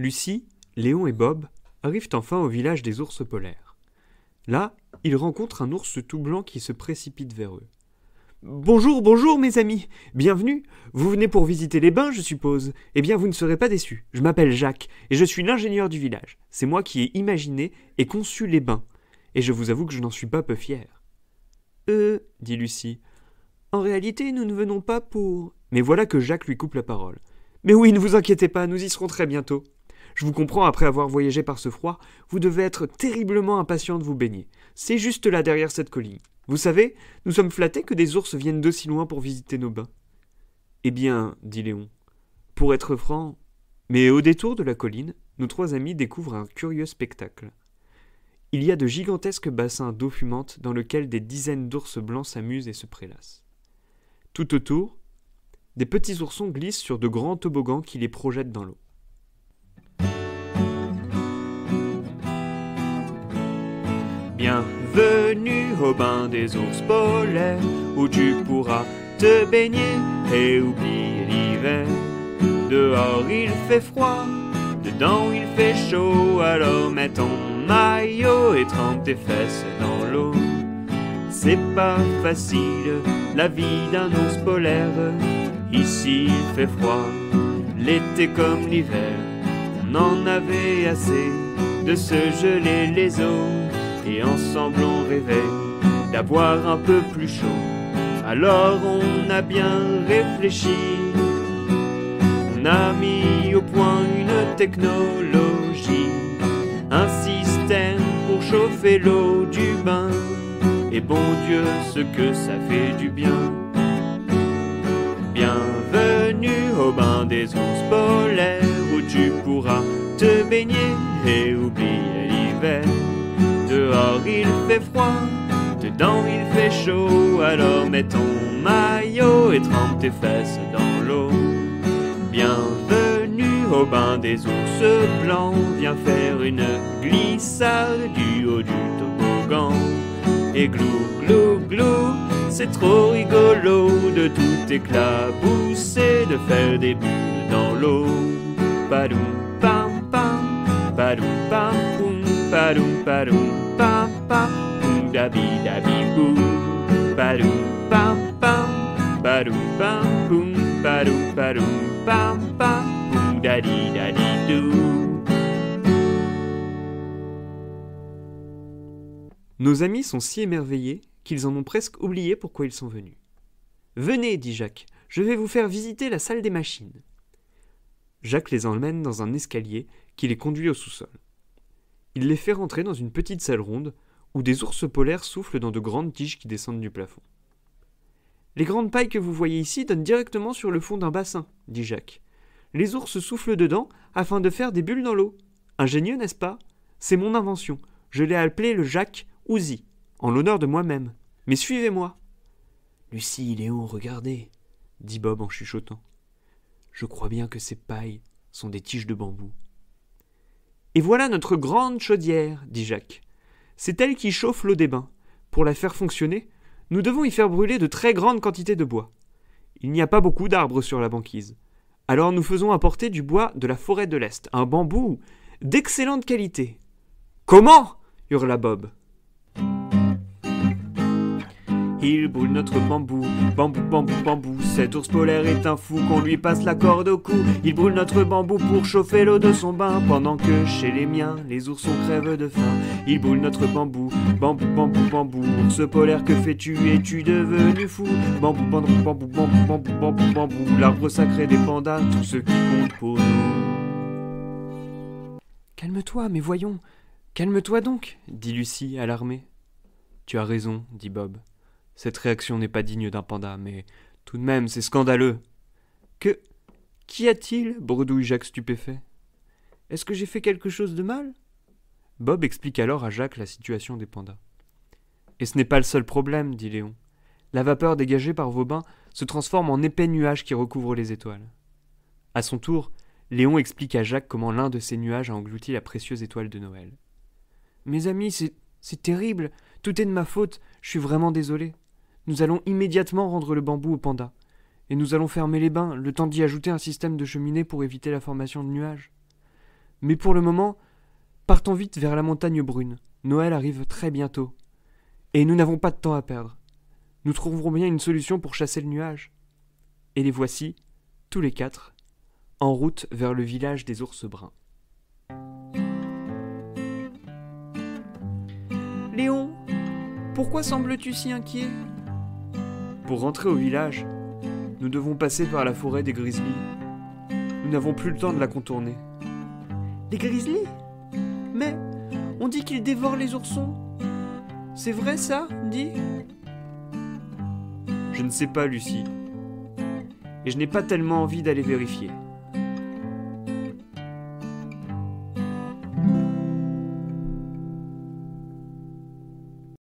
Lucie, Léon et Bob arrivent enfin au village des ours polaires. Là, ils rencontrent un ours tout blanc qui se précipite vers eux. « Bonjour, bonjour mes amis, bienvenue. Vous venez pour visiter les bains, je suppose. Eh bien, vous ne serez pas déçus. Je m'appelle Jacques et je suis l'ingénieur du village. C'est moi qui ai imaginé et conçu les bains. Et je vous avoue que je n'en suis pas peu fier. »« dit Lucie. « En réalité, nous ne venons pas pour... » Mais voilà que Jacques lui coupe la parole. « Mais oui, ne vous inquiétez pas, nous y serons très bientôt. Je vous comprends, après avoir voyagé par ce froid, vous devez être terriblement impatient de vous baigner. C'est juste là derrière cette colline. Vous savez, nous sommes flattés que des ours viennent d'aussi loin pour visiter nos bains. »« Eh bien, dit Léon, pour être franc... » Mais au détour de la colline, nos trois amis découvrent un curieux spectacle. Il y a de gigantesques bassins d'eau fumante dans lesquels des dizaines d'ours blancs s'amusent et se prélassent. Tout autour, des petits oursons glissent sur de grands toboggans qui les projettent dans l'eau. Bienvenue au bain des ours polaires, où tu pourras te baigner et oublier l'hiver. Dehors il fait froid, dedans il fait chaud, alors mets ton maillot et trempe tes fesses dans l'eau. C'est pas facile, la vie d'un ours polaire. Ici il fait froid, l'été comme l'hiver. On en avait assez de se geler les os, et ensemble on rêvait d'avoir un peu plus chaud. Alors on a bien réfléchi, on a mis au point une technologie, un système pour chauffer l'eau du bain. Et bon Dieu, ce que ça fait du bien. Bienvenue au bain des ours polaires, où tu pourras te baigner et oublier l'hiver. Dehors il fait froid, dedans il fait chaud, alors mets ton maillot et trempe tes fesses dans l'eau. Bienvenue au bain des ours blancs, viens faire une glissade du haut du toboggan. Et glou glou glou, c'est trop rigolo de tout éclabousser, de faire des bulles dans l'eau. Padoum pam pam, padoum pam poum, padoum padoum pam pam, poum dabi dabi boum. Padoum pam pam, padoum pam poum, padoum padoum pam pam, poum dadi dadi dou. Nos amis sont si émerveillés qu'ils en ont presque oublié pourquoi ils sont venus. « Venez, dit Jacques, je vais vous faire visiter la salle des machines. » Jacques les emmène dans un escalier qui les conduit au sous-sol. Il les fait rentrer dans une petite salle ronde où des ours polaires soufflent dans de grandes tiges qui descendent du plafond. « Les grandes pailles que vous voyez ici donnent directement sur le fond d'un bassin, dit Jacques. Les ours soufflent dedans afin de faire des bulles dans l'eau. Ingénieux, n'est-ce pas? C'est mon invention. Je l'ai appelé le Jacques Ouzi, en l'honneur de moi-même. Mais suivez-moi. »« Lucie, Léon, regardez, dit Bob en chuchotant. Je crois bien que ces pailles sont des tiges de bambou. »« Et voilà notre grande chaudière, dit Jacques. C'est elle qui chauffe l'eau des bains. Pour la faire fonctionner, nous devons y faire brûler de très grandes quantités de bois. Il n'y a pas beaucoup d'arbres sur la banquise. Alors nous faisons apporter du bois de la forêt de l'Est, un bambou d'excellente qualité. »« Comment ?» hurla Bob. Il brûle notre bambou, bambou, bambou, bambou. Cet ours polaire est un fou, qu'on lui passe la corde au cou. Il brûle notre bambou pour chauffer l'eau de son bain, pendant que chez les miens, les oursons crèvent de faim. Il brûle notre bambou, bambou, bambou, bambou. Ours polaire, que fais-tu? Es-tu devenu fou? Bambou, bambou, bambou, bambou, bambou, bambou, bambou. L'arbre sacré des pandas, tout ce qui compte pour nous. Calme-toi, mais voyons. Calme-toi donc, dit Lucie, alarmée. Tu as raison, dit Bob. Cette réaction n'est pas digne d'un panda, mais tout de même, c'est scandaleux. Qu'y a-t-il? Bredouille Jacques stupéfait. Est-ce que j'ai fait quelque chose de mal? Bob explique alors à Jacques la situation des pandas. Et ce n'est pas le seul problème, dit Léon. La vapeur dégagée par vos bains se transforme en épais nuages qui recouvrent les étoiles. À son tour, Léon explique à Jacques comment l'un de ces nuages a englouti la précieuse étoile de Noël. Mes amis, c'est terrible, tout est de ma faute, je suis vraiment désolé. Nous allons immédiatement rendre le bambou au panda. Et nous allons fermer les bains, le temps d'y ajouter un système de cheminée pour éviter la formation de nuages. Mais pour le moment, partons vite vers la montagne brune. Noël arrive très bientôt. Et nous n'avons pas de temps à perdre. Nous trouverons bien une solution pour chasser le nuage. Et les voici, tous les quatre, en route vers le village des ours bruns. Léon, pourquoi sembles-tu si inquiet ? Pour rentrer au village, nous devons passer par la forêt des grizzlies. Nous n'avons plus le temps de la contourner. Les grizzlies ? Mais on dit qu'ils dévorent les oursons. C'est vrai ça, dis ? Je ne sais pas, Lucie. Et je n'ai pas tellement envie d'aller vérifier.